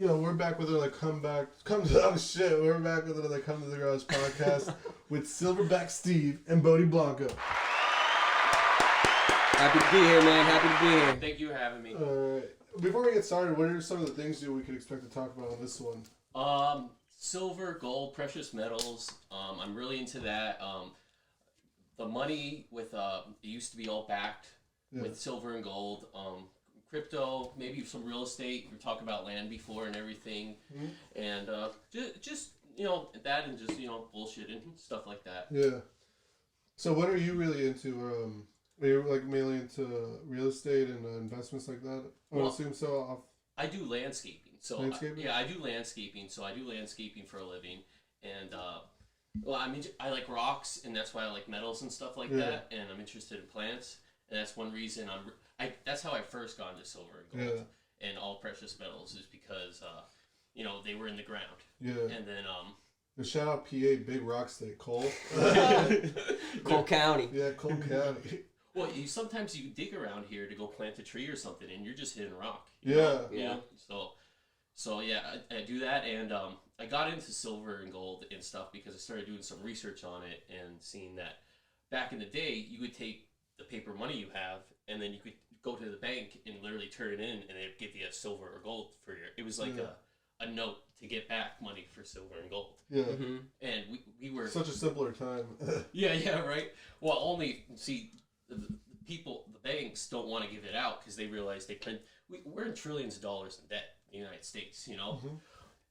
You know, we're back with another oh shit, we're back with another Come to the Garage podcast with SilverBack Steve and Bodie Blanco. Happy to be here, man. Happy to be here. Thank you for having me. Alright. Before we get started, what are some of the things we could expect to talk about on this one? Silver, gold, precious metals. I'm really into that. The money with it used to be all backed with silver and gold. Crypto, maybe some real estate. We talked about land before and everything, and just that and just bullshit and stuff like that. Yeah. So what are you really into? Are you like mainly into real estate and investments like that? I would assume so. I do landscaping, so Landscaping? I do landscaping. So I do landscaping for a living, and I like rocks, and that's why I like metals and stuff like that. And I'm interested in plants, and that's one reason that's how I first got into silver and gold and all precious metals is because they were in the ground. Yeah. And then shout out PA, big rock state, Cole. Cole County. Yeah, Cole County. Well, sometimes you dig around here to go plant a tree or something, and you're just hitting rock. Yeah. So I do that, and I got into silver and gold and stuff because I started doing some research on it and seeing that back in the day, you would take the paper money you have, and then you could go to the bank and literally turn it in, and they'd give you a silver or gold for your. It was like a note to get back money for silver and gold. Yeah. Mm-hmm. And we were such a simpler time. yeah, right. Well, only the banks don't want to give it out because they realize we're in trillions of dollars in debt in the United States,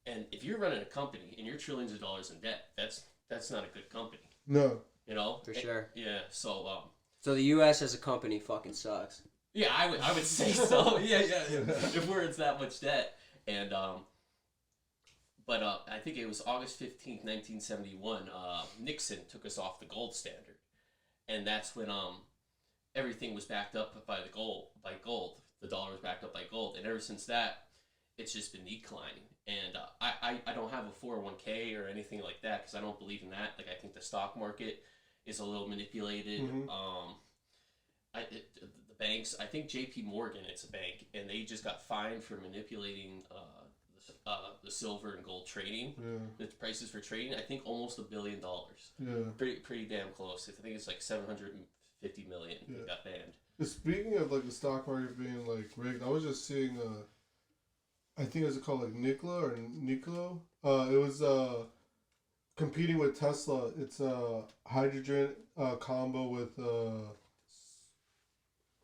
and if you're running a company and you're trillions of dollars in debt, that's not a good company. No. For sure. Yeah. So the U.S. as a company fucking sucks. Yeah, I would say so. Yeah. If we're in that much debt, and but I think it was August 15th, 1971. Nixon took us off the gold standard, and that's when everything was backed up by gold. The dollar was backed up by gold, and ever since that, it's just been declining. And I don't have a 401k or anything like that because I don't believe in that. Like, I think the stock market is a little manipulated. The banks, I think J.P. Morgan, it's a bank, and they just got fined for manipulating the silver and gold trading. The prices for trading, I think almost $1 billion. Pretty damn close. I think it's like 750 million got banned. Speaking of like the stock market being like rigged, I was just seeing I think it was called like Nikola. It was competing with Tesla. It's a hydrogen combo with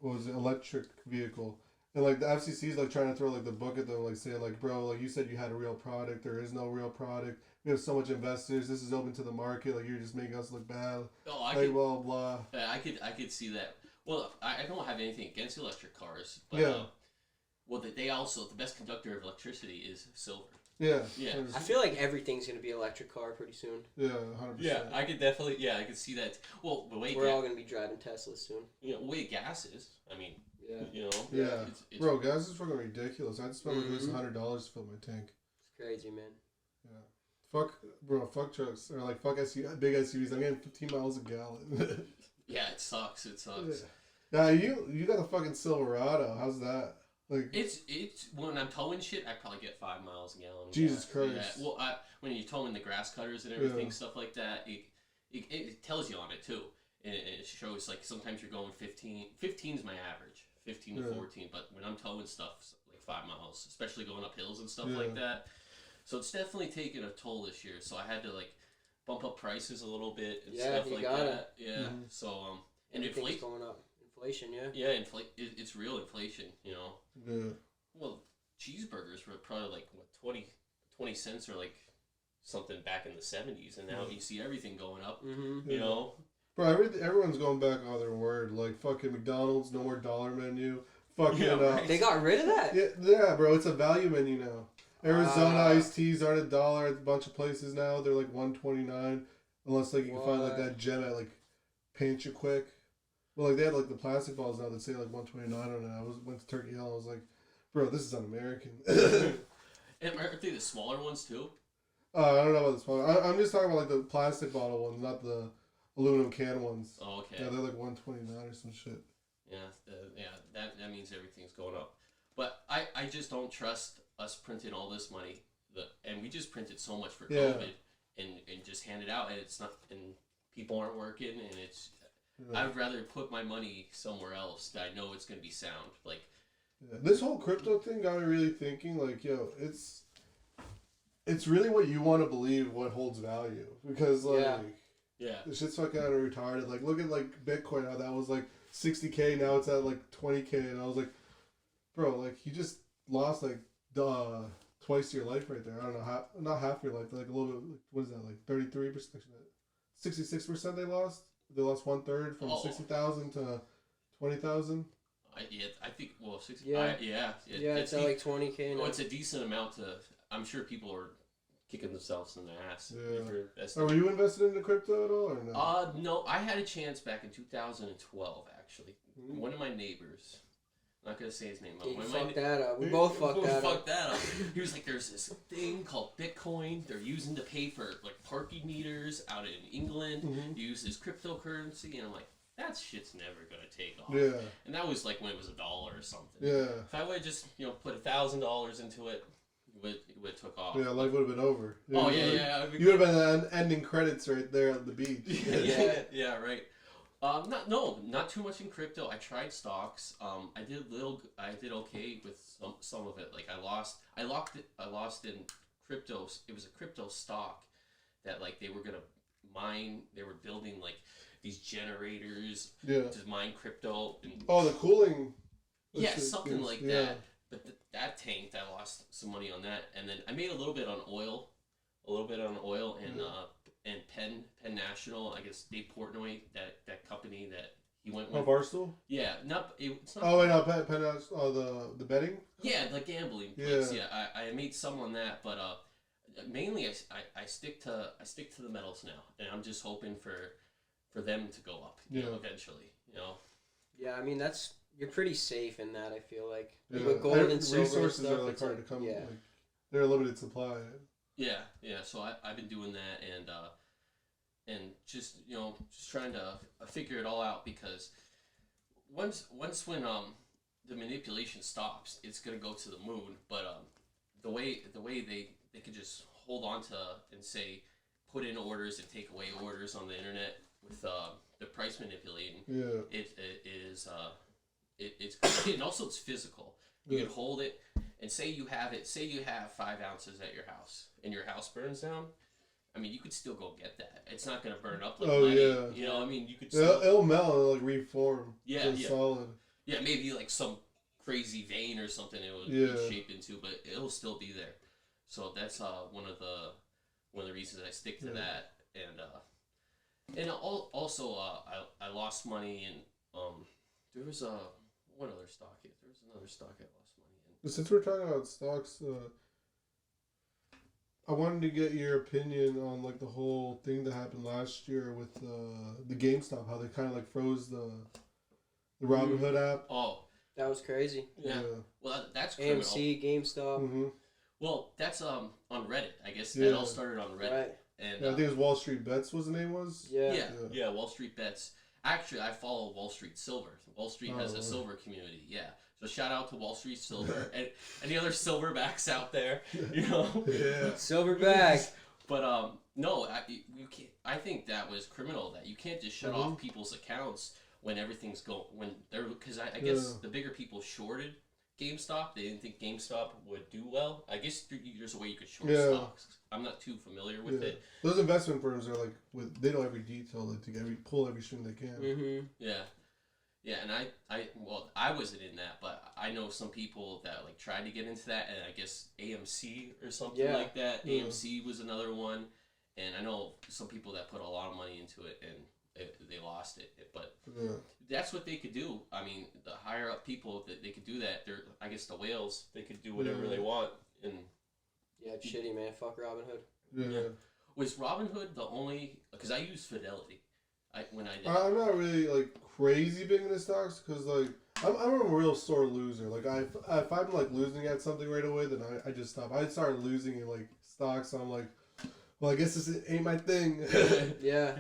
electric vehicle. And like the FCC is like trying to throw like the book at them, like saying like, bro, like you said you had a real product. There is no real product. We have so much investors. This is open to the market. Like, you're just making us look bad. Blah blah. I could see that. Well, I don't have anything against electric cars, but they also, the best conductor of electricity is silver. Yeah. I feel like everything's gonna be electric car pretty soon. Yeah, 100%. Yeah, I could definitely. I could see that. Well, the way we're all gonna be driving Teslas soon. The way gas is. I mean. Yeah. It's, bro, gas is fucking ridiculous. I had to spend like at least $100 to fill my tank. It's crazy, man. Yeah. Fuck trucks. Or like, fuck big SUVs. I'm getting 15 miles a gallon. Yeah, it sucks. Yeah, you got the fucking Silverado. How's that? Like, it's when I'm towing shit, I probably get 5 miles a gallon. Jesus Christ. Yeah. Well, when you're towing the grass cutters and everything, stuff like that, it tells you on it too. And it shows like sometimes you're going 15. 15 is my average. 15 to 14, but when I'm towing stuff like 5 miles, especially going up hills and stuff like that, so it's definitely taken a toll this year. So I had to like bump up prices a little bit and stuff like that. Yeah. So and inflation going up. Inflation, it's real inflation, Yeah. Well, cheeseburgers were probably like what 20 cents or like something back in the 70s, and now you see everything going up. Bro, everyone's going back on their word. Like, fucking McDonald's, no more dollar menu. Fucking, they got rid of that? Yeah, bro, it's a value menu now. Arizona iced teas aren't $1 at a bunch of places now. They're like $1.29, unless like you can find like that gem at like Paint You Quick. Well, like they had like the plastic balls now that say like $1.29 on it. I went to Turkey Hill. I was like, bro, this is un-American. And aren't they the smaller ones too? I don't know about the smaller. I'm just talking about like the plastic bottle ones, not the aluminum can ones. Oh, okay. Yeah, they're like $1.29 or some shit. Yeah, that means everything's going up. But I just don't trust us printing all this money, and we just printed so much for Yeah. COVID, and just hand it out, and it's not, and people aren't working, and it's. Yeah. I'd rather put my money somewhere else that I know it's gonna be sound. Like, This whole crypto thing got me really thinking. Like, yo, it's really what you want to believe what holds value, because like yeah, the shit's fucking kind of retarded. Like, look at like Bitcoin, how that was like 60K, now it's at like 20K, and I was like, bro, like you just lost like twice your life right there. I don't know, not half your life, like a little bit. Like, what is that, like 33%? 66% they lost. They lost 1/3 from 60,000 to 20,000. I think 60. Yeah. It's at like 20K now. Oh, it's a decent amount to. I'm sure people are kicking themselves in the ass. Yeah. Were you invested into crypto at all or no? No, I had a chance back in 2012 actually. Mm-hmm. One of my neighbors, I'm not gonna say his name. You fucked that up. We both fucked that up. He was like, "There's this thing called Bitcoin. They're using to pay for like parking meters out in England. Mm-hmm. Use this cryptocurrency." And I'm like, "That shit's never gonna take off." Yeah. And that was like when it was $1 or something. Yeah. If I would have just put $1,000 into it, it would took off. Yeah, life would have been over. Oh yeah. You would have been ending credits right there at the beach. Yeah, right. Not too much in crypto. I tried stocks. I did okay with some of it. Like I lost in crypto. It was a crypto stock that like they were gonna mine. They were building like these generators to mine crypto. And, the cooling. Yeah, something like that. But that tanked. I lost some money on that, and then I made a little bit on oil, and Penn National. I guess Dave Portnoy, that company that he went with. Oh, Barstool. Yeah, it's not. Oh wait, no, Penn National. The betting. Yeah, the gambling place. Yeah, I made some on that, but mainly I stick to the metals now, and I'm just hoping for them to go up. Eventually. Yeah, I mean you're pretty safe in that. I feel like with gold and silver resources stuff, are like hard to come. Yeah. Like, they're a limited supply. Yeah. So I've been doing that and just trying to figure it all out, because once when the manipulation stops, it's gonna go to the moon. But the way they could just hold on to and say put in orders and take away orders on the internet with the price manipulating. Yeah. It's and also it's physical. You can hold it and say you have 5 ounces at your house and your house burns down. I mean, you could still go get that. It's not going to burn up like money. Yeah. I mean, you could still... It'll melt and like reform. Yeah. Solid. Yeah, maybe like some crazy vein or something it would be shaped into, but it'll still be there. So that's one of the reasons I stick to that. And also I lost money in there was what other stock? There was another stock I lost money in. Since we're talking about stocks, I wanted to get your opinion on like the whole thing that happened last year with the GameStop, how they kind of like froze the Robinhood app. Oh, that was crazy. Yeah. Well, that's criminal. AMC, GameStop. Mm-hmm. Well, that's on Reddit. I guess that all started on Reddit. Right. And I think it was Wall Street Bets. Was the name was? Yeah. Wall Street Bets. Actually, I follow Wall Street Silver. Wall Street has a silver community. Yeah. So shout out to Wall Street Silver and any other silverbacks out there. Yeah. Silverback. But no, you can't. I think that was criminal. That you can't just shut off people's accounts when everything's because I guess the bigger people shorted GameStop. They didn't think GameStop would do well. I guess there's a way you could short stocks. I'm not too familiar with it. Those investment firms are like they know every detail, like to pull every string they can. Mm-hmm. Yeah, and I wasn't in that, but I know some people that like tried to get into that, and I guess AMC or something like that. Yeah. AMC was another one, and I know some people that put a lot of money into it and they lost it. But that's what they could do. I mean, the higher up people that they could do that. I guess the whales, they could do whatever they want. And yeah, it's shitty, man. Fuck Robinhood. Yeah. Was Robinhood the only? Because I used Fidelity. I'm not really like crazy big into stocks because like I'm a real sore loser. Like if I'm like losing at something right away, then I just stop. I started losing in like stocks. So I'm like, well, I guess this ain't my thing. Yeah.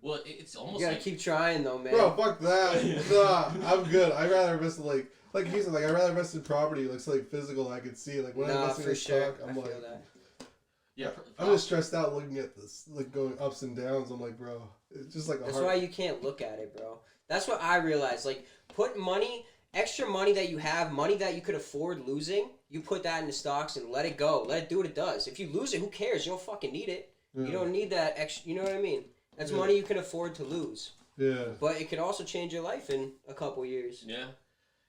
Well, it's almost you gotta keep trying though, man. Bro, fuck that. Nah, I'm good. I'd rather invest in like like he's like, I'd rather invest in property, like so like physical, I could see. Like when I invest in stock, I'm like, yeah, I'm just stressed out looking at this, like going ups and downs. I'm like, bro, it's just like that's why you can't look at it, bro. That's what I realized. Like, put money, extra money that you have, money that you could afford losing, you put that into stocks and let it go. Let it do what it does. If you lose it, who cares? You don't fucking need it. Yeah. You don't need that extra. You know what I mean? That's money you can afford to lose. Yeah. But it could also change your life in a couple years. Yeah.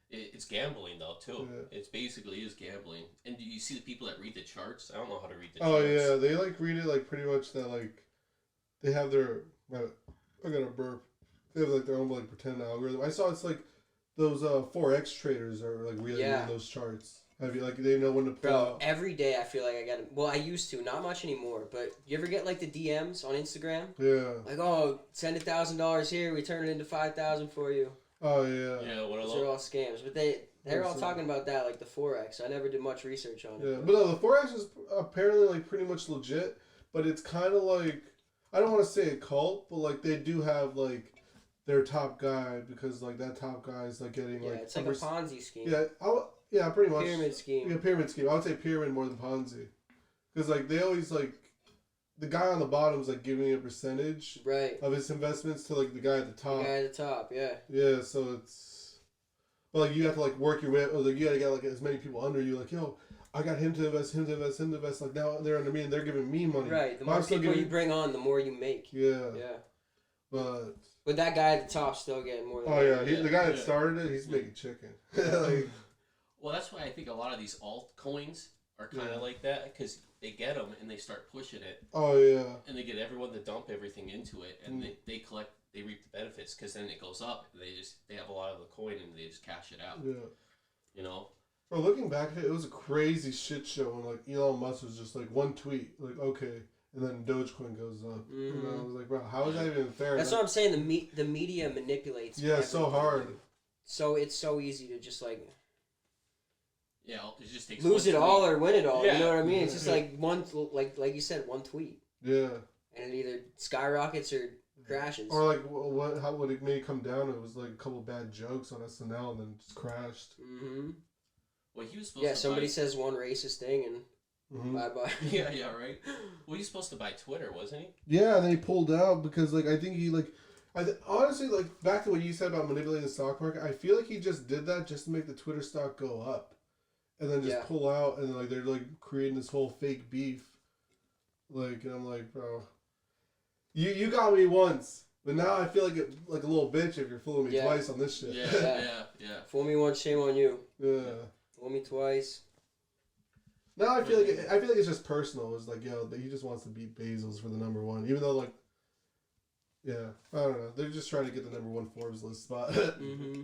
It's gambling, though, too. Yeah. It's basically is gambling. And do you see the people that read the charts? I don't know how to read the charts. Oh, yeah. They, like, read it, like, pretty much that, like, they have their... I got a burp. They have, like, their own, like, pretend algorithm. I saw it's, like, those Forex traders are, like, really reading those charts. Have you, like, they know when to pull out. Every day I feel like I get... Well, I used to. Not much anymore. But you ever get, like, the DMs on Instagram? Yeah. Like, oh, send $1,000 here. We turn it into $5,000 for you. Oh, yeah. Yeah, what Those are all scams. But they're all talking about that, like the Forex. I never did much research on it. Yeah, but no, the Forex is apparently, like, pretty much legit. But it's kind of like... I don't want to say a cult, but, like, they do have, like... their top guy, because like that top guy is like getting like it's like a Ponzi scheme. Yeah, pretty much pyramid scheme. Yeah, pyramid scheme. I would say pyramid more than Ponzi, because like they always like the guy on the bottom is like giving a percentage of his investments to like the guy at the top. The guy at the top, yeah. Yeah, so it's but like you have to like work your way. Or like you got to get like as many people under you. Like yo, I got him to invest, him to invest, him to invest. Like now they're under me and they're giving me money. Right. The more people you bring on, the more you make. Yeah. Yeah. But that guy at the top still getting more than the guy that started it, he's making chicken. Like, well, that's why I think a lot of these altcoins are kind of like that, because they get them and they start pushing it. Oh, yeah. And they get everyone to dump everything into it, and they reap the benefits, because then it goes up. And they have a lot of the coin and they just cash it out. Yeah. You know? Bro, looking back at it, it was a crazy shit show when like Elon Musk was just like one tweet, like, okay. And then Dogecoin goes up. Mm-hmm. I was like, bro, how is that even fair? That's what I'm saying. The media manipulates. Yeah, so hard. So it's so easy to just like. Yeah, it just takes lose it all or win it all. Yeah. You know what I mean? It's just like one, like you said, one tweet. Yeah. And it either skyrockets or crashes. Or like how would it may come down? It was like a couple bad jokes on SNL and then just crashed. Mm-hmm. Well, he was supposed to. Somebody says one racist thing and. Mm-hmm. Bye. Yeah, right. Well, he's supposed to buy Twitter, wasn't he? Yeah, and then he pulled out because, like, I think he, like... honestly, like, back to what you said about manipulating the stock market, I feel like he just did that just to make the Twitter stock go up. And then just pull out, and, like, they're, like, creating this whole fake beef. Like, and I'm like, bro... You got me once, but now I feel like a little bitch if you're fooling me twice on this shit. Yeah. Fool me once, shame on you. Yeah. Fool me twice... No, I feel like it's just personal. It's like, yo, he just wants to beat Bezos for the number one, even though like, yeah, I don't know. They're just trying to get the number one Forbes list spot,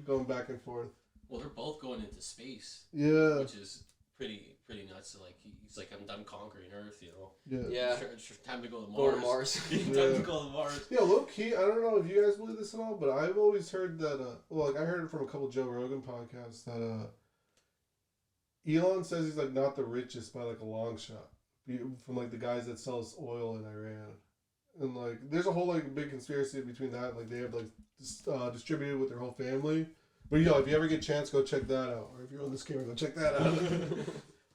going back and forth. Well, they're both going into space. Yeah, which is pretty nuts. So, like he's like, I'm done conquering Earth, you know. Yeah. It's time to go to Mars. Go to Mars. Time to go to Mars. Yeah, low key. I don't know if you guys believe this at all, but I've always heard that. I heard it from a couple Joe Rogan podcasts that Elon says he's like not the richest by like a long shot, from like the guys that sell us oil in Iran, and like there's a whole like big conspiracy between that. Like they have like distributed with their whole family. But if you ever get a chance, go check that out. Or if you're on this camera, go check that out.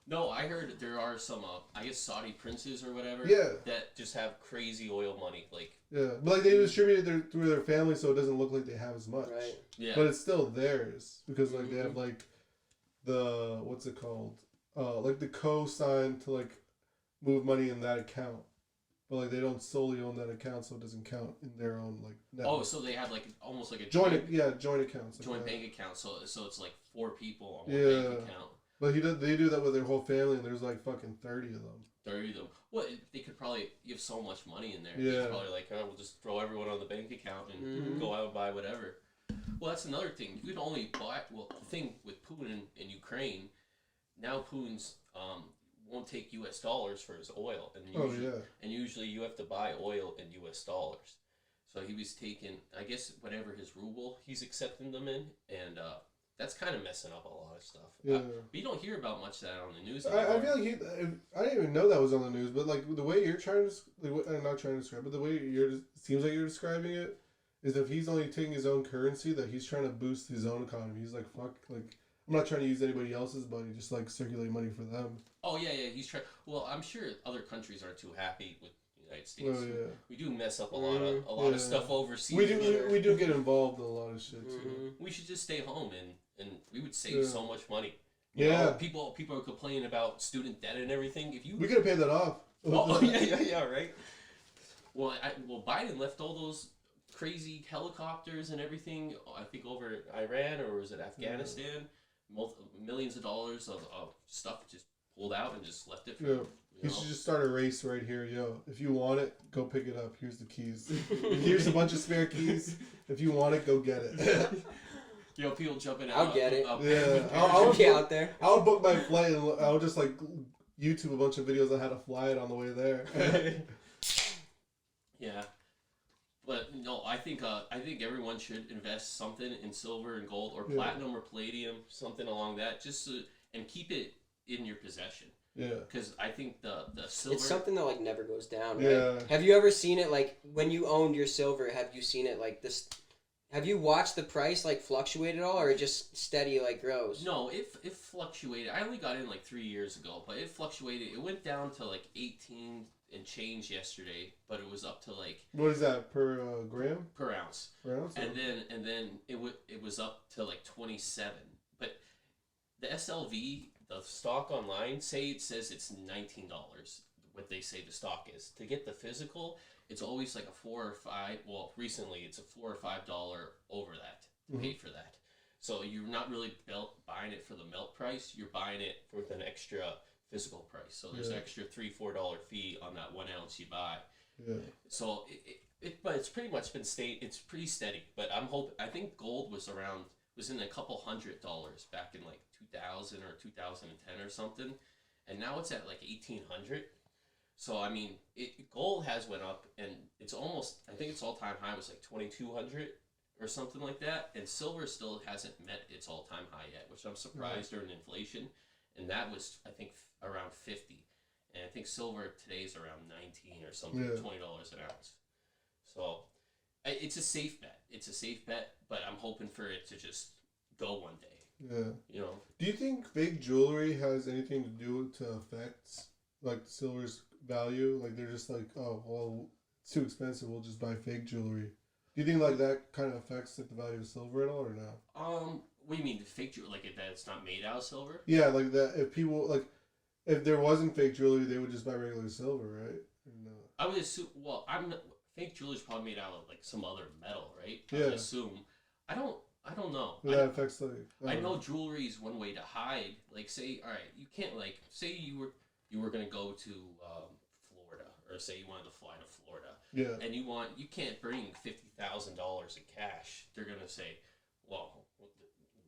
No, I heard that there are some I guess Saudi princes or whatever. Yeah. That just have crazy oil money, like. Yeah, but like they distribute it through their family, so it doesn't look like they have as much. Right. Yeah. But it's still theirs because like they have like. The what's it called? Like the co-sign to like move money in that account, but like they don't solely own that account, so it doesn't count in their own like. Network. Oh, so they have like almost like a joint accounts. Joint bank account, so it's like 4 people on one bank account. But they do that with their whole family, and there's like fucking 30 of them. 30 of them. Well, they could probably you have so much money in there. Yeah. They're probably like, we'll just throw everyone on the bank account and go out and buy whatever. Well, that's another thing. You could only buy. Well, the thing with Putin in Ukraine. Now Putin's won't take U.S. dollars for his oil, and usually you have to buy oil in U.S. dollars. So he was taking, I guess, whatever his ruble he's accepting them in, and that's kind of messing up a lot of stuff. Yeah. But you don't hear about much of that on the news. I feel like I didn't even know that was on the news, but like the way you're trying to, I'm not trying to describe, but the way seems like you're describing it is if he's only taking his own currency, that he's trying to boost his own economy. He's like, fuck, like. I'm not trying to use anybody else's money, just like circulate money for them. Oh yeah, he's trying. Well, I'm sure other countries aren't too happy with the United States. Oh, yeah. We do mess up a lot of stuff overseas. We do get involved in a lot of shit too. We should just stay home and we would save so much money. You Yeah. know, people are complaining about student debt and everything. If you We could have paid that off. oh yeah, right. Well, Biden left all those crazy helicopters and everything. I think over Iran or was it Afghanistan? Millions of dollars of stuff just pulled out and just left it for. Yeah. You should just start a race right here, yo. If you want it, go pick it up. Here's the keys. Here's a bunch of spare keys. If you want it, go get it. You know, people jumping out. I'll get it. Yeah, I'll get out there. I would book my flight and I would just like YouTube a bunch of videos on how to fly it on the way there. Yeah, but no, I think everyone should invest something in silver and gold or platinum or palladium, something along that, just so, and keep it in your possession. Yeah. Because I think the silver. It's something that like never goes down. Right? Yeah. Have you ever seen it like when you owned your silver? Have you seen it like this? Have you watched the price like fluctuate at all, or it just steady like grows? No, it fluctuated. I only got in like 3 years ago, but it fluctuated. It went down to like 18 and change yesterday, but it was up to like. What is that per gram? Per ounce. Per ounce. And then it was up to like 27. But the SLV, the stock online, it says it's $19. What they say the stock is. To get the physical, it's always like a $4 or $5. Well, recently it's a $4 or $5 over that to pay for that. So you're not really buying it for the melt price. You're buying it with an extra physical price. So there's an extra $3-4 fee on that 1 ounce you buy. Yeah. So but it's pretty much been it's pretty steady. But I think gold was in a couple $100 back in like 2000 or 2010 or something, and now it's at like 1800. So I mean, gold has went up, and it's almost, I think its all-time high was like 2200 or something like that, and silver still hasn't met its all-time high yet, which I'm surprised during inflation, and that was I think around 50, and I think silver today is around 19 or something, $20 an ounce. So it's a safe bet. It's a safe bet, but I'm hoping for it to just go one day. Yeah. You know. Do you think fake jewelry has anything to do to affect like silver's value? Like they're just like, oh well, it's too expensive. We'll just buy fake jewelry. Do you think like that kind of affects like the value of silver at all or no? What do you mean the fake jewelry? Like that it's not made out of silver? Yeah, like that. If people like, if there wasn't fake jewelry, they would just buy regular silver, right? Or no? I would assume. Well, fake jewelry is probably made out of like some other metal, right? I Yeah. would assume. I don't know. That affects like. I know jewelry is one way to hide. Like, say, all right, you can't like say you were gonna go to Florida, or say you wanted to fly to Florida. Yeah. And you can't bring $50,000 in cash. They're gonna say, well,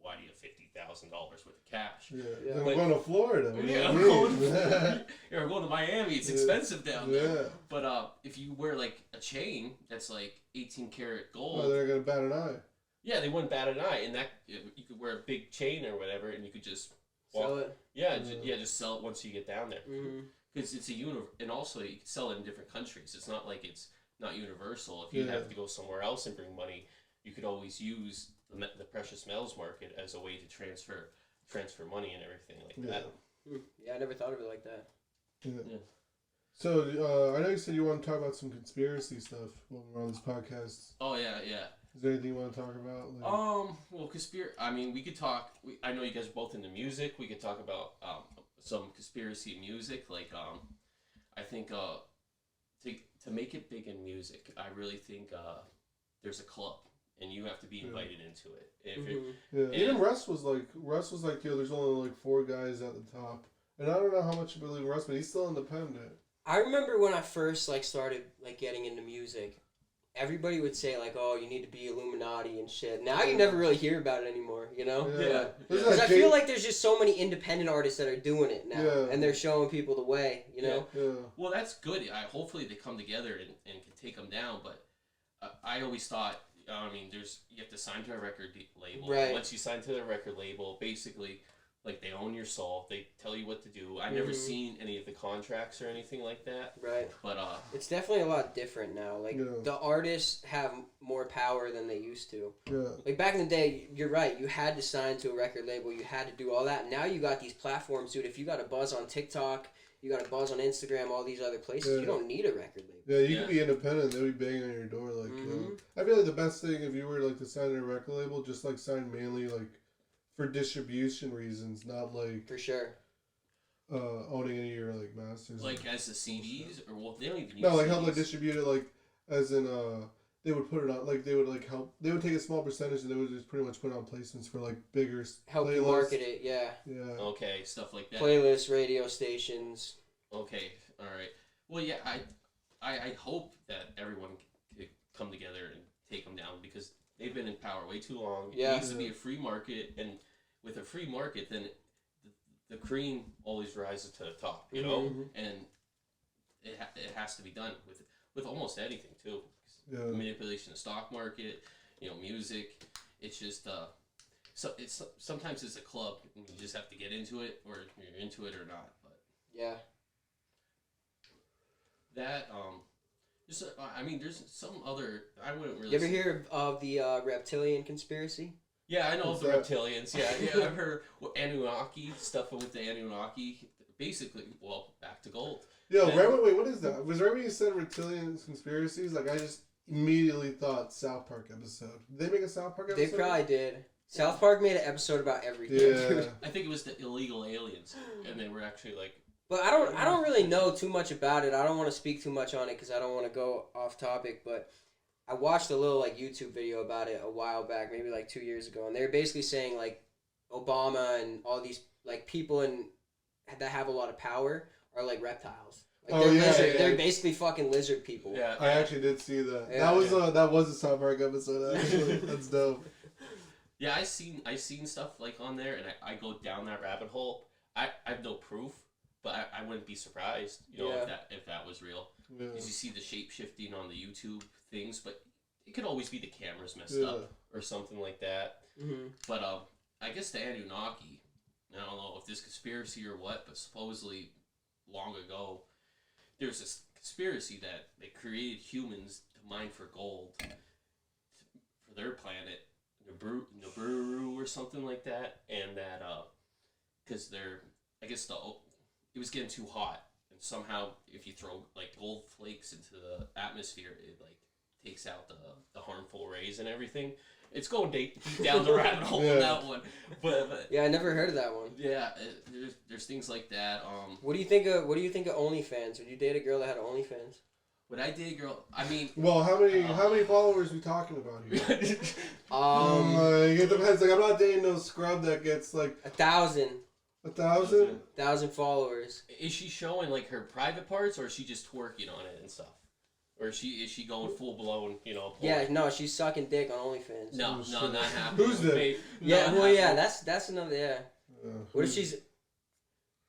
why do you have $50,000 worth of cash? Yeah. We're going to Florida. Yeah, I'm going to Miami. It's expensive down there. Yeah. But if you wear like a chain that's like 18 karat gold, Oh, they're gonna bat an eye. yeah, they wouldn't bat an eye, and that you could wear a big chain or whatever, and you could just Sell it. Yeah, just sell it once you get down there. Mm-hmm. Because it's and also you can sell it in different countries. It's not like it's not universal. If you have to go somewhere else and bring money, you could always use the precious metals market as a way to transfer money and everything like that. Yeah, I never thought of it like that. Yeah. So I know you said you want to talk about some conspiracy stuff when we're on this podcast. Oh yeah. Is there anything you want to talk about? Well, I mean, we could talk. I know you guys are both into music. We could talk about some conspiracy music. Like, I think to make it big in music, I really think there's a club, and you have to be invited into it. Even Russ was like, yo, there's only like 4 guys at the top, and I don't know how much you believe in Russ, but he's still independent. I remember when I first like started like getting into music. Everybody would say like, "Oh, you need to be Illuminati and shit." Now you never really hear about it anymore, you know? Yeah. Because I feel like there's just so many independent artists that are doing it now, Yeah. and they're showing people the way, you know? Yeah. Well, that's good. Hopefully they come together and can take them down. But I always thought, I mean, you have to sign to a record label. Right. Once you sign to the record label, basically, Like, they own your soul. They tell you what to do. I've never seen any of the contracts or anything like that. Right. But it's definitely a lot different now. Like, the artists have more power than they used to. Yeah. Like, back in the day, you're right. You had to sign to a record label. You had to do all that. Now you got these platforms, dude. If you got a buzz on TikTok, you got a buzz on Instagram, all these other places, you don't need a record label. Yeah, you can be independent. They'll be banging on your door. Like, I feel like the best thing if you were like to sign a record label, just like sign mainly like for distribution reasons, not like for sure owning any of your like masters. like as the CDs, or well, they don't even use like CDs. help like distribute it, like as in they would put it on, like they would like help. They would take a small percentage and they would just pretty much put it on placements for like bigger help playlists. you market it. Yeah. Okay, stuff like that. Playlists, radio stations. Okay, all right. Well, yeah, I hope that everyone could come together and take them down because they've been in power way too long. Yeah. It needs to be a free market, and with a free market, then the cream always rises to the top, you know? And it has to be done with almost anything, too. Manipulation of the stock market, music. It's just, sometimes it's a club, and you just have to get into it, or you're into it or not. But yeah. That, there's some other, I wouldn't really... You ever hear of the reptilian conspiracy? Yeah, I know of the reptilians. Yeah, I've heard Anunnaki, stuff with the Anunnaki. Basically, well, back to gold. Yo, wait, what is that? Was right when you said reptilian conspiracies, like I just immediately thought South Park episode. Did they make a South Park episode? They probably did. South Park made an episode about everything. Yeah. I think it was the illegal aliens, and they were actually like... But I don't really know too much about it. I don't want to speak too much on it because I don't want to go off topic, but I watched a little like YouTube video about it a while back, maybe like 2 years ago, and they were basically saying like Obama and all these like people that have a lot of power are like reptiles. Like they're basically fucking lizard people. Yeah, I actually did see that. Yeah. That was a South Park episode. Actually, that's dope. Yeah, I seen stuff like on there, and I go down that rabbit hole. I have no proof, but I wouldn't be surprised, if that was real. Because you see the shape shifting on the YouTube things, but it could always be the cameras messed up or something like that. But I guess the Anunnaki, I don't know if this conspiracy or what, but supposedly long ago there's this conspiracy that they created humans to mine for gold for their planet, Nibiru or something like that, and that because it was getting too hot, and somehow if you throw like gold flakes into the atmosphere, it like takes out the harmful rays and everything. It's going deep down the rabbit hole on that one, but yeah, I never heard of that one. Yeah, there's things like that. What do you think of OnlyFans? Would you date a girl that had OnlyFans? Would I date a girl? I mean, well, how many followers are we talking about here? It depends. Like, I'm not dating no scrub that gets like 1,000. 1,000? 1,000 followers. Is she showing like her private parts, or is she just twerking on it and stuff? Or is she going full blown, porn? Yeah, no, she's sucking dick on OnlyFans. No, not happening. Who's that? Yeah, well, yeah, that's another, yeah.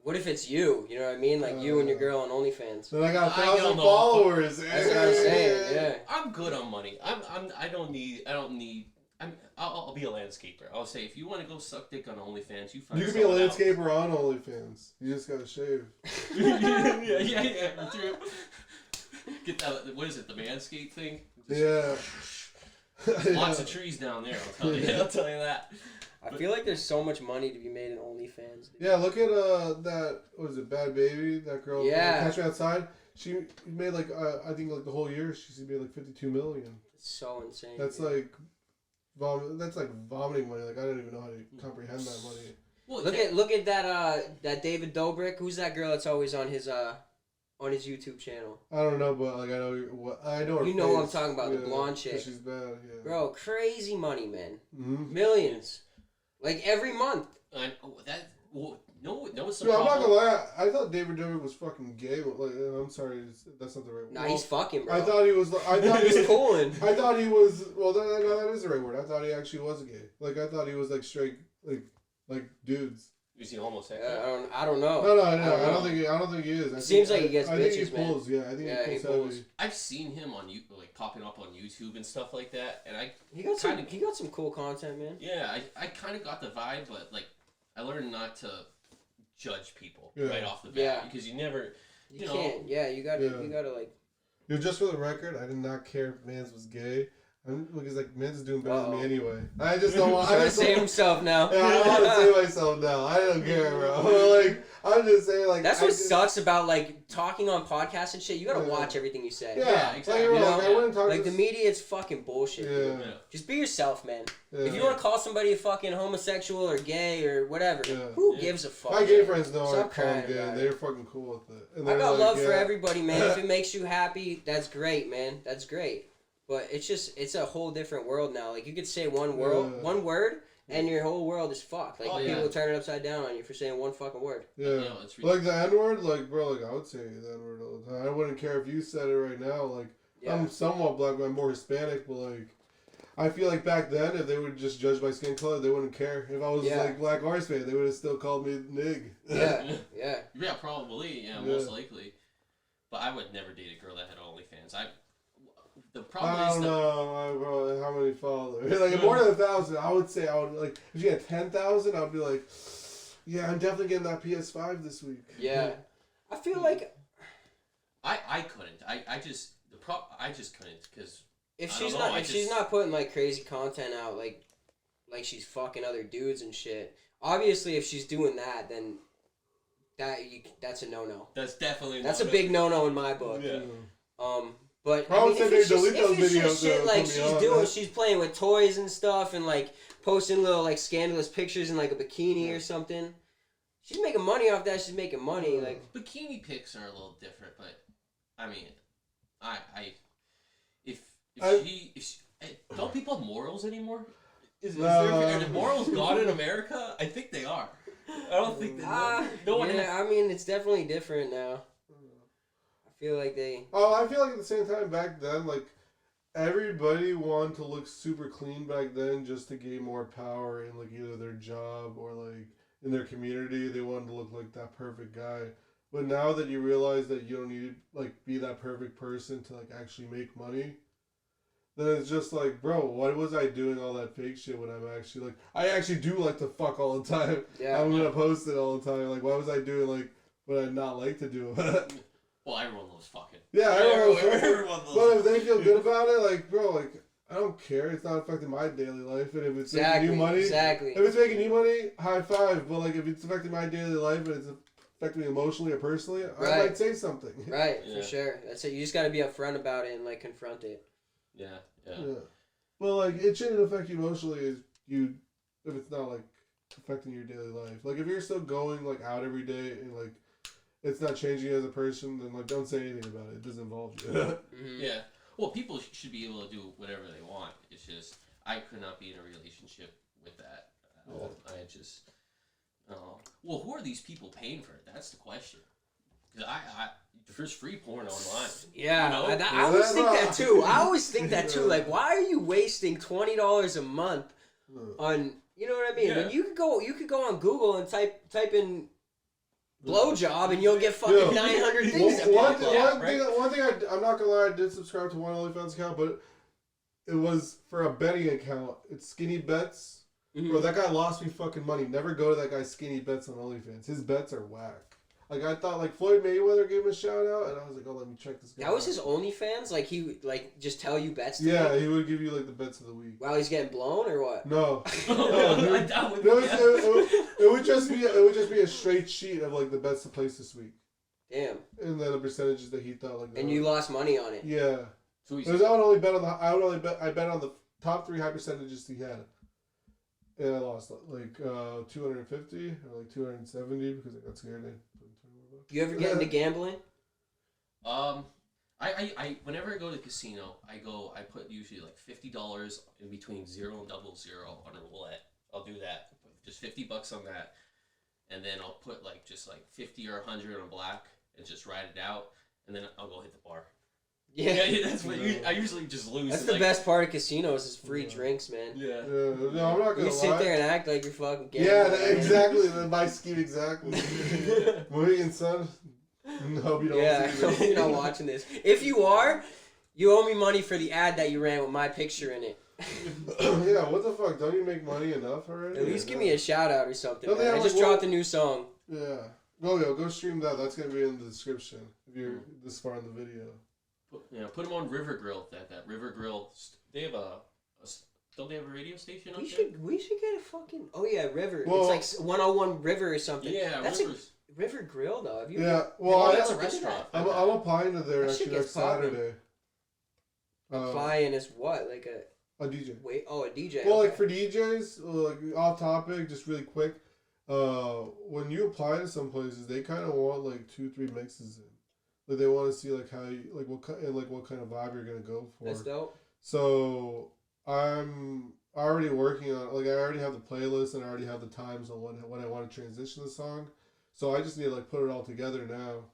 What if it's you? You know what I mean? Like you and your girl on OnlyFans. Then I got 1,000 followers. That's what I'm saying. Yeah. I'm good on money. I'll be a landscaper. I'll say if you want to go suck dick on OnlyFans, you find. You can be a landscaper on OnlyFans. You just gotta shave. yeah. True. Get that. What is it? The Manscaped thing? Lots of trees down there. I'll tell you that. I feel like there's so much money to be made in OnlyFans. Dude. Yeah, look at that. What is it? Bad Baby. That girl. Yeah. Catch Me Outside. She made like I think like the whole year she made like 52 million. It's so insane. That's like vomiting money. Like I don't even know how to comprehend that money. Well, look at that David Dobrik. Who's that girl that's always on his YouTube channel? I don't know, but like I know her You know face. what I'm talking about, the blonde chick. She's bad, yeah. Bro, crazy money, man. Mm-hmm. Millions. Like every month. No, it's the Dude, I'm problem. not gonna lie. I thought David Dobrik was fucking gay. But like, I'm sorry, that's not the right word. Nah, he's fucking, bro. I thought he was. I thought he's cooling. I thought he was. Well, that is the right word. I thought he actually was gay. Like I thought he was like straight, like dudes. Is he homosexual? I don't know. No. I don't think he is. It seems like he gets I bitches, think he pulls. man. Yeah, I think he pulls heavy. I've seen him on popping up on YouTube and stuff like that, and he got some cool content, man. Yeah, I kind of got the vibe, but like I learned not to judge people Yeah. right off the bat Yeah. because you never, You can't. Yeah, you gotta like. Yo, just for the record, I did not care if Mans was gay. Because like Mans is doing better than me anyway. I just don't want. Trying to save himself now. Yeah, I don't want to save myself now. I don't care, bro. Like I'm just saying, like That's what sucks about like talking on podcasts and shit. You gotta watch everything you say. Yeah, exactly. Like, You know? I wouldn't talk Like the media is fucking bullshit. Yeah. Yeah. Just be yourself, man. Yeah. If you want to call somebody a fucking homosexual or gay or whatever, Yeah. who gives a fuck? My gay friends know I Stop call them crying gay, about and it. they're fucking cool with it. And I they're got like, love for yeah. everybody, man. If it makes you happy, that's great, man. That's great. But it's a whole different world now. Like you could say one word, and your whole world is fucked. Like people turn it upside down on you for saying one fucking word. Yeah, You know, it's like the N word, like bro, like I would say the N word all the time. I wouldn't care if you said it right now. Like I'm somewhat black, but I'm more Hispanic. But like, I feel like back then, if they would just judge my skin color, they wouldn't care. If I was like black or Hispanic, they would have still called me nig. Yeah, probably. Yeah, most likely. But I would never date a girl that had OnlyFans. The problem I is don't know, bro, how many followers. Like more than 1,000, I would say I would like. If you had 10,000, I'd be like, yeah, I'm definitely getting that PS5 this week. Yeah, I feel like I couldn't. I just couldn't because if she's not putting like crazy content out like she's fucking other dudes and shit. Obviously, if she's doing that, then that's a no. That's definitely a big no in my book. Yeah. But I mean, if it's just shit like she's playing with toys and stuff and like posting little like scandalous pictures in like a bikini or something, she's making money off that. She's making money. Like bikini pics are a little different, but I mean, if she don't people have morals anymore? Is there are the morals gone in America? I think they are. I don't think they no one. I mean, it's definitely different now. I feel like I feel like at the same time back then, like everybody wanted to look super clean back then just to gain more power in like either their job or like in their community. They wanted to look like that perfect guy. But now that you realize that you don't need to like be that perfect person to like actually make money, then it's just like, bro, what was I doing all that fake shit when I'm actually like, I actually do like to fuck all the time. Yeah. I'm gonna post it all the time. Like, why was I doing like what I not like to do? Well, everyone loves fucking. Yeah, everyone loves. But if they feel good about it, like, bro, like, I don't care. It's not affecting my daily life, and if it's making you money, if it's making you money, high five. But like, if it's affecting my daily life and it's affecting me emotionally or personally, I might say something. Right, for sure. That's it. You just got to be upfront about it and like confront it. Yeah. Well, like, it shouldn't affect you emotionally if it's not like affecting your daily life. Like, if you're still going like out every day and like it's not changing you as a person, then like don't say anything about it. It doesn't involve you. Mm-hmm. Yeah. Well, people should be able to do whatever they want. It's just I could not be in a relationship with that. I just. Well, who are these people paying for it? That's the question. Because there's free porn online. Yeah, you know? I always think that too. I always think that too. Like, why are you wasting $20 a month on? You know what I mean? Yeah. When you could go on Google and type in blowjob and you'll get fucking 900 things. One thing I'm not gonna lie, I did subscribe to one OnlyFans account, but it was for a betting account. It's Skinny Bets. Mm-hmm. Bro, that guy lost me fucking money. Never go to that guy's Skinny Bets on OnlyFans. His bets are whack. Like, I thought, like, Floyd Mayweather gave him a shout out, and I was like, oh, let me check this guy out. That was his OnlyFans? Like, he would, like, just tell you bets to Yeah, make? he would give you, like, the bets of the week. While he's getting blown, or what? No. It It would just be a straight sheet of, like, the bets to place this week. Damn. And then the percentages that he thought, like... And you lost money on it? Yeah. So I bet on the top 3 high percentages he had. And I lost, like, 250 or, like, 270 because I got scared. You ever get into gambling? I whenever I go to the casino, I put usually like $50 in between 0 and 00 on a roulette. I'll do that, just $50 on that, and then I'll put like just like 50 or 100 on black and just ride it out, and then I'll go hit the bar. Yeah, that's what I usually just lose. That's the best part of casinos is free drinks, man. Yeah. No, I'm not gonna lie. You sit there and act like you're fucking gambling. Yeah, exactly. My scheme exactly. Moving son. No, you don't. Yeah, you're not watching this. If you are, you owe me money for the ad that you ran with my picture in it. Yeah, what the fuck? Don't you make money enough already? At least give me a shout out or something. No, Man. I like, just dropped a new song. Yeah. Go stream that. That's gonna be in the description if you're this far in the video. Put them on River Grill. That River Grill. They have don't they have a radio station up We there? should get a fucking River. Well, it's like 101 River or something. Yeah, that's Rivers. A River Grill though. Have you? Yeah. Well, that's a restaurant. I'm applying to there That shit actually next gets poppin'. Saturday. Applying as what? Like a DJ. Wait. Oh, a DJ. Well, okay. like for DJs, like off topic, just really quick. When you apply to some places, they kind of want like 2-3 mixes in. Like they want to see like how you like what kind of vibe you're gonna go for. That's dope. So I'm already working on I already have the playlist and I already have the times on when I want to transition the song. So I just need to like put it all together now.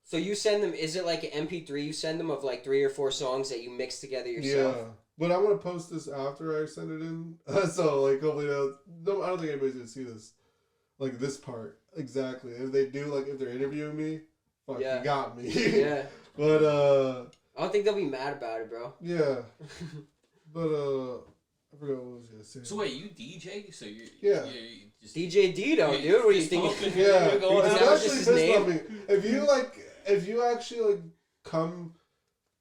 So you send them? Is it like an MP3? You send them of like 3 or 4 songs that you mix together yourself. Yeah, but I'm gonna post this after I send it in. So like hopefully no, I don't think anybody's gonna see this. Like this part exactly. If they do, like if they're interviewing me, fuck, you got me. Yeah. But I don't think they'll be mad about it, bro. yeah. But I forgot what I was gonna say. So wait, you DJ? So you just DJ Dito, dude. What do you think? Yeah. Is that It's just actually his fist name? bumping. If you actually like come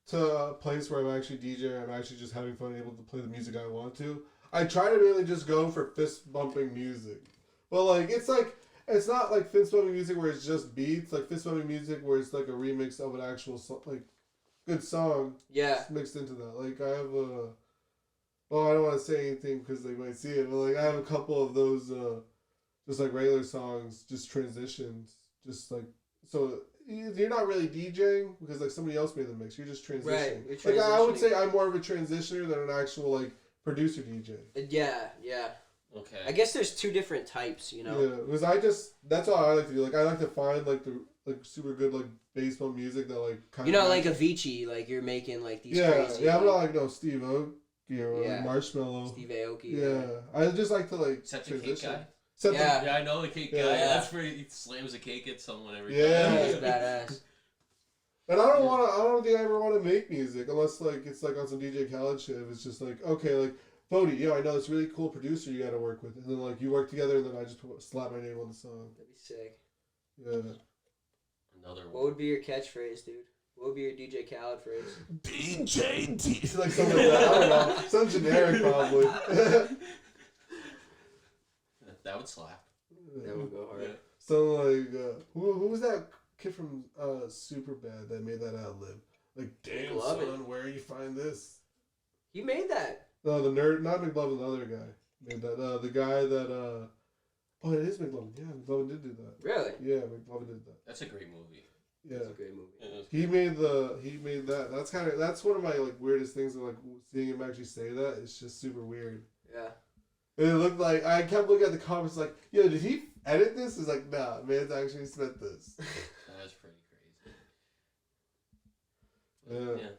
to a place where I'm actually DJing, I'm actually just having fun, able to play the music I want to. I try to really just go for fist bumping music. But like it's not like fist bumping music where it's just beats. Like fist bumping music where it's like a remix of an actual like good song. Yeah. Mixed into that. Like I have a. Well, I don't want to say anything because they might see it, but like I have a couple of those, just like regular songs, just transitions, just like so. You're not really DJing because like somebody else made the mix. You're just transitioning. Right. You're Like I would transitioning. say I'm more of a transitioner than an actual like producer DJ. Yeah. okay. I guess there's 2 different types, you know. Yeah, because that's all I like to do. Like I like to find like the super good like baseball music that like kind You're of not like Avicii, like you're making like these yeah crazy. I'm not like no Steve Aoki or Yeah. like Marshmello. Steve Aoki. Yeah, I just like to like Such a cake transition. guy. Yeah. Yeah, I know the cake guy. Yeah. That's where he slams a cake at someone every Yeah. time. He's badass. And I don't think I ever want to make music unless like it's like on some DJ Khaled shit. If it's just like okay, like Bodie, I know this really cool producer you got to work with, and then like you work together, and then I just slap my name on the song. That'd be sick. Yeah. Another What one. would be your catchphrase, dude? What would be your DJ Khaled phrase? DJ D. It's like something like that. I don't know. Some generic probably. That would slap. That would go hard. Yeah. So like, who was that kid from Superbad that made that ad lib? Like, damn McLovin. son, where you find this? He made that. No, the nerd, not McLovin, the other guy made that. The guy that oh, it is McLovin. Yeah, McLovin did do that. Really? Yeah, McLovin did that. That's a great movie. Yeah, It's a great movie. It was- he made that. That's one of my like weirdest things. Of, like seeing him actually say that. It's just super weird. Yeah. And it looked like I kept looking at the comments like, yo, did he edit this? It's like, nah, man's actually spent this. That's pretty crazy. Yeah. Yeah.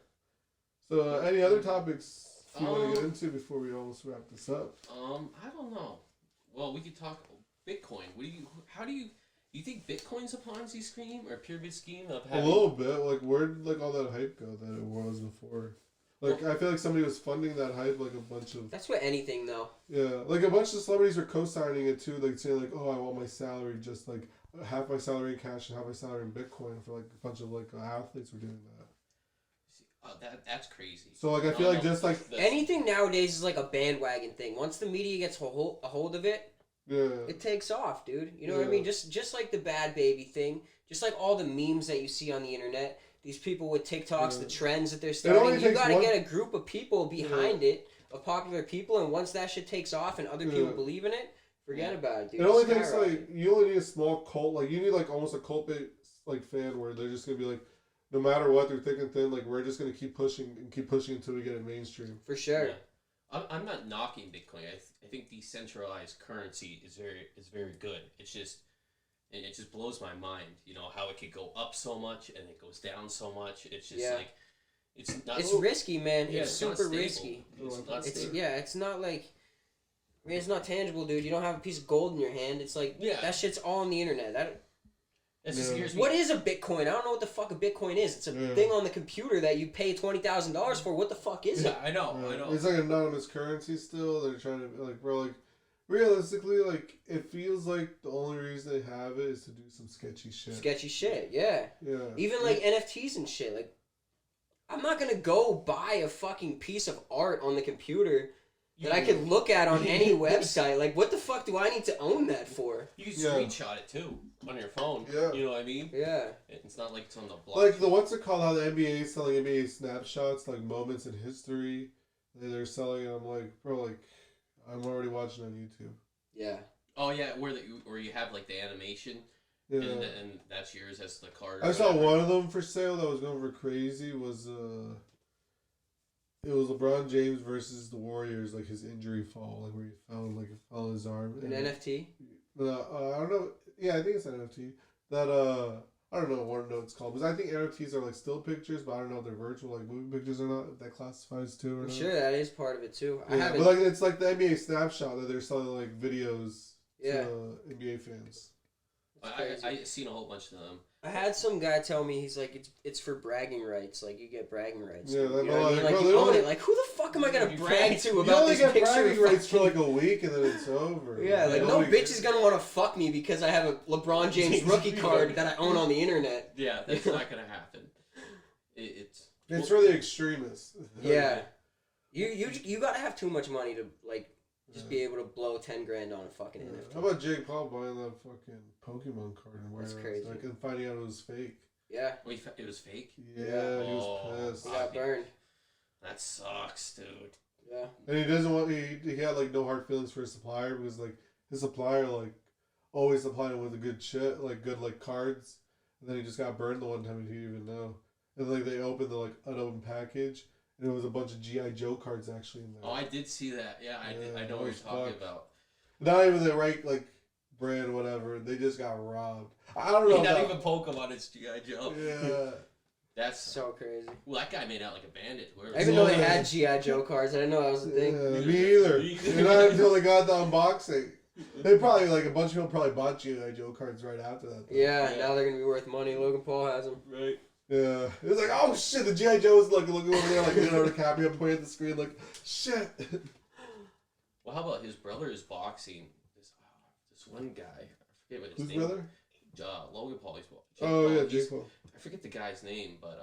So, any other topics you want to get Um, into before we almost wrap this up? I don't know. Well, we could talk Bitcoin. How do you think Bitcoin's a Ponzi scheme or a pyramid scheme of A having? little bit. Like, where'd like all that hype go that it was before? Like, I feel like somebody was funding that hype. Like a bunch of That's what anything though. yeah, like a bunch of celebrities were co-signing it too. Like saying like, oh, I want my salary just like half my salary in cash and half my salary in Bitcoin. For like a bunch of like athletes were doing that. That's crazy. So like I feel like just like Anything nowadays is like a bandwagon thing. Once the media gets a hold of it, yeah. it takes off, dude. You know what I Yeah. mean? Just like the bad baby thing, just like all the memes that you see on the internet. These people with TikToks, Yeah. the trends that they're only starting. You takes gotta one- get a group of people behind it, of popular people, and once that shit takes off and other people Yeah. believe in it, forget about it, dude. It only takes Skyrocket. like you only need a small cult. Like you need like almost a cult based like fan where they're just gonna be like, no matter what, they're thick and thin. Like we're just gonna keep pushing until we get it mainstream. For sure. Yeah. I'm not knocking Bitcoin. I think decentralized currency is very good. It just blows my mind. You know how it could go up so much and it goes down so much. It's just like it's not. It's risky, man. Yeah, it's not super stable. risky. It's not It's stable. it's not like. I mean, it's not tangible, dude. You don't have a piece of gold in your hand. It's like Yeah. that shit's all on the internet. It scares me. What is a Bitcoin? I don't know what the fuck a Bitcoin is. It's a thing on the computer that you pay $20,000 for. What the fuck is it? I know. It's like anonymous currency still. They're trying to like, bro, like realistically, like it feels like the only reason they have it is to do some sketchy shit. Sketchy shit, yeah. Yeah. Even like NFTs and shit. Like, I'm not gonna go buy a fucking piece of art on the computer that I could look at on any website. Like, what the fuck do I need to own that for? You can screenshot it too on your phone. Yeah. You know what I mean? Yeah. It's not like it's on the block. Like the what's it called? How the NBA is selling NBA snapshots, like moments in history. They're selling it. I'm like, bro, like I'm already watching on YouTube. Yeah. Oh yeah, where you have like the animation. Yeah. And that's yours. That's the card. I saw one of them for sale that was going for crazy. Was it was LeBron James versus the Warriors, like his injury fall, like where he fell on his arm. An NFT? I don't know. Yeah, I think it's an NFT. That I don't know what it's called, because I think NFTs are like still pictures, but I don't know if they're virtual, like moving pictures or not. If that classifies too or not. Sure, that is part of it too. Yeah, I haven't. But like it's like the NBA snapshot that they're selling like videos to NBA fans. I seen a whole bunch of them. I had some guy tell me, he's like, it's for bragging rights. Like, you get bragging rights. Yeah, you know like, what I mean? Like, bro, you own it. Like, who the fuck am I gonna brag to about this get picture? bragging rights for like a week and then it's over. Yeah, like no bitch is gonna want to fuck me because I have a LeBron James rookie card that I own on the internet. Yeah, that's not gonna happen. It's for the extremists. Yeah, you gotta have too much money to like just be able to blow $10,000 on a fucking NFT. How about Jake Paul buying that fucking Pokemon card and wearing That's crazy. Like, and finding out it was fake? Yeah. Wait, it was fake? Yeah, he was pissed. He got burned. That sucks, dude. Yeah. And he doesn't want. He had like no hard feelings for his supplier because like his supplier like always supplied him with a good shit, like good like cards, and then he just got burned the one time and he didn't even know. And like they opened the like unopened package. And it was a bunch of G.I. Joe cards actually in there. Oh, I did see that. Yeah, I did. I know what you're talking about. Not even the right like brand, whatever. They just got robbed. I don't know. Not even Pokemon. It's G.I. Joe. Yeah. That's so crazy. Well, that guy made out like a bandit. I didn't know they had G.I. Joe cards. I didn't know that was a thing. Yeah, me either. And not until they got the unboxing. They probably like a bunch of people probably bought G.I. Joe cards right after that. Yeah, now they're gonna be worth money. Logan Paul has them. Right. Yeah, it was like, oh shit, the G.I. Joe was like looking over there, like Leonardo DiCaprio pointing at the screen, like shit. Well, how about his brother is boxing? This one guy, I forget what his Whose name. brother? Logan Paul. Jake Paul. I forget the guy's name, but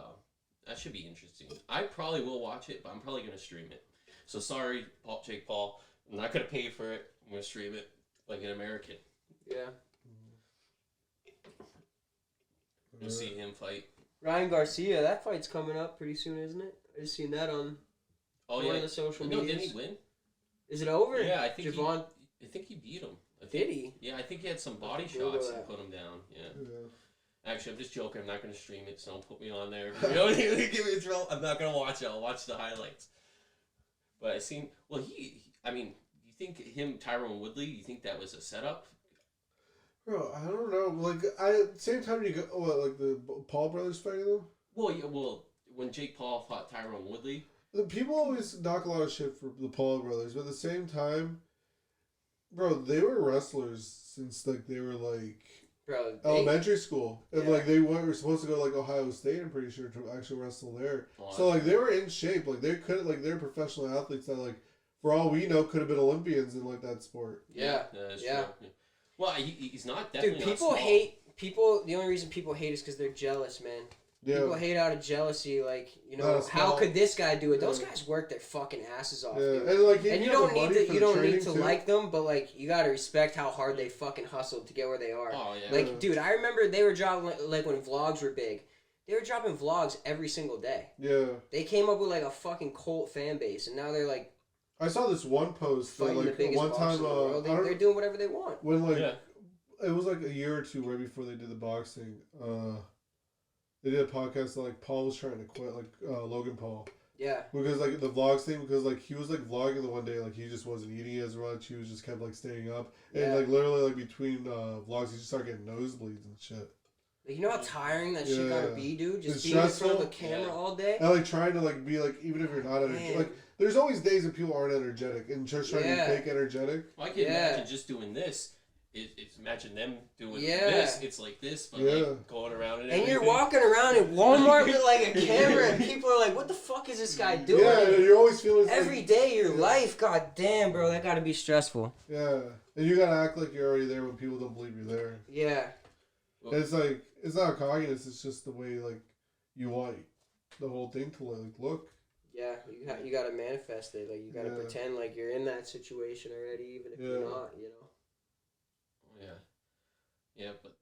that should be interesting. I probably will watch it, but I'm probably gonna stream it. So sorry, Jake Paul, I'm not gonna pay for it. I'm gonna stream it like an American. Yeah. You'll see him fight. Ryan Garcia, that fight's coming up pretty soon, isn't it? I just seen that on one of the social medias. No, didn't he win? Is it over? Yeah, I think Javon... I think he beat him. Did he? Yeah, I think he had some body shots and put him down. Yeah. Actually, I'm just joking. I'm not going to stream it, so don't put me on there. You know, give me a thrill. I'm not going to watch it. I'll watch the highlights. But I seen. Well, I mean, you think him, Tyron Woodley? You think that was a setup? Bro, I don't know. Like, same time you go, like the Paul brothers fighting them? Well, yeah, when Jake Paul fought Tyron Woodley. The people always knock a lot of shit for the Paul brothers, but at the same time, bro, they were wrestlers since, like, they were, like, elementary school. And, like, they were supposed to go, like, Ohio State, I'm pretty sure, to actually wrestle there. Oh, so, like, they were in shape. Like, they could, like, they're professional athletes that, like, for all we know, could have been Olympians in, like, that sport. Yeah, that's true. Well, he's not definitely. Dude, people hate the only reason people hate is because they're jealous, man. Yeah. People hate out of jealousy, like, you know, how could this guy do it? Those guys work their fucking asses off, dude. And, like, you don't need to like them, but, like, you gotta respect how hard they fucking hustled to get where they are. Oh, yeah. Like, dude, I remember they were dropping, like, when vlogs were big, they were dropping vlogs every single day. Yeah. They came up with, like, a fucking cult fan base, and now they're, like, I saw this one post that, like, one time, they're doing whatever they want. When, like, it was, like, a year or two right before they did the boxing, they did a podcast that, like, Paul was trying to quit, like, Logan Paul. Yeah. Because, like, the vlogs thing, because, like, he was, like, vlogging the one day, like, he just wasn't eating as much, he was just kept, like, staying up. And, like, literally, like, between vlogs, he just started getting nosebleeds and shit. Like, you know how tiring that shit gotta be, dude? Just being in front of the camera all day? And, like, trying to, like, be, like, even if you're not energetic. Like, there's always days that people aren't energetic and just trying to be fake energetic. Well, I can imagine just doing this it's imagine them doing Yeah. this. It's like this, but Yeah. like going around and And you're everything. walking around at Walmart with like a camera, and people are like, "What the fuck is this guy doing?" Yeah, you're always feeling Every day of your life. God damn, bro, that gotta be stressful. Yeah, and you gotta act like you're already there when people don't believe you're there. Yeah. And it's like it's not cockiness. It's just the way like you want the whole thing to look. Yeah, you gotta manifest it. Like you gotta Yeah. pretend like you're in that situation already, even if you're Yeah. not. You know. Yeah, but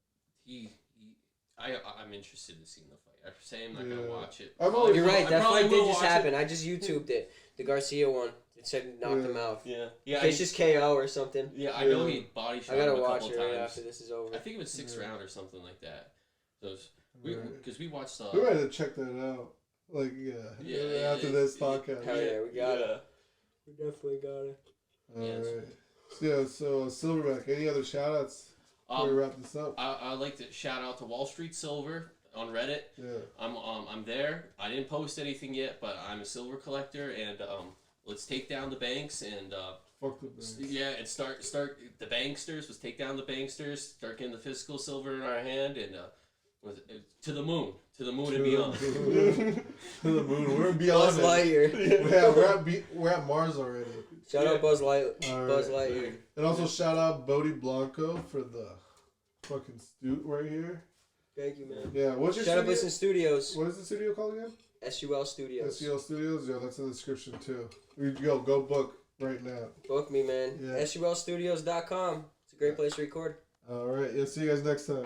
I'm interested in seeing the fight. I'm saying I'm not gonna Yeah. watch it. I'm always- You're right. I That probably fight will did just watch happen. it. I just YouTubed it. The Garcia one. It said knocked Yeah. him out. Yeah, yeah. It's just KO or something. Yeah, I know he body shot I gotta him a watch couple it right times. after this is over. I think it was 6th round or something like that. Those Right. because we watched. We might have to check that out. Like after this podcast. Hell yeah, we got yeah. it. We definitely got it. Alright. So Silverback, any other shout outs before we wrap this up? I'd like to shout out to Wall Street Silver on Reddit. Yeah. I'm there. I didn't post anything yet, but I'm a silver collector, and let's take down the banks and Fuck the banks. yeah, and start the banksters. Let's take down the banksters. Start getting the physical silver in our hand, and to the moon and beyond. To the moon. We're beyond Buzz it. Lightyear. Yeah, we're at Mars already. Shout out Buzz Alright. Lightyear. And also shout out Bodie Blanco for the fucking stute right here. Thank you, man. Yeah, what's your Shout out studio? Listen Studios. What is the studio called again? SUL Studios. SEL Studios? Yeah, that's in the description too. Go book right now. Book me, man. Yeah. SULstudios.com. It's a great place to record. Alright, yeah, see you guys next time.